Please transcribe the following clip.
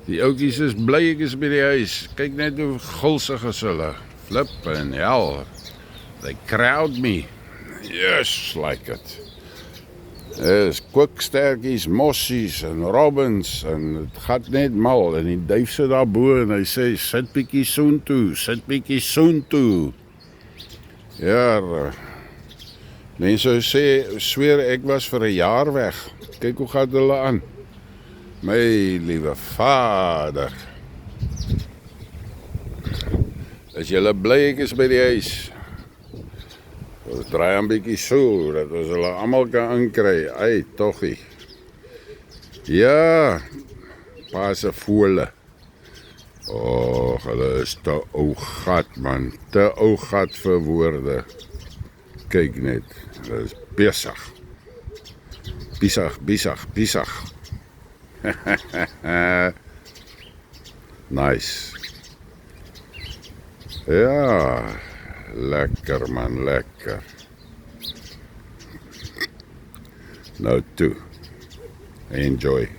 Die ouetjies is bly ek is by die huis. Kyk net hoe gulsig is hulle. Flip en hell. They crowd me. Yes, like it. Is kwikstertjies, mossies en robins en het gaat net mal en die duif sit daar bo en hy sê sit bietjie soontoe. Ja, mense sê sweer ek was vir 'n jaar weg. Kyk hoe gaan hulle aan. My liewe Vader. Is julle bly ek is by die huis? Ons draai 'n bietjie so, dat ons hulle almal kan inkry. Ai, togie. Ja, pa se voële. Hulle is te ou gat, man. Te ou gat vir woorde. Kyk net, hulle is besig. Besig. Nice. Ja, lekker man, lekker. Nou toe. Enjoy.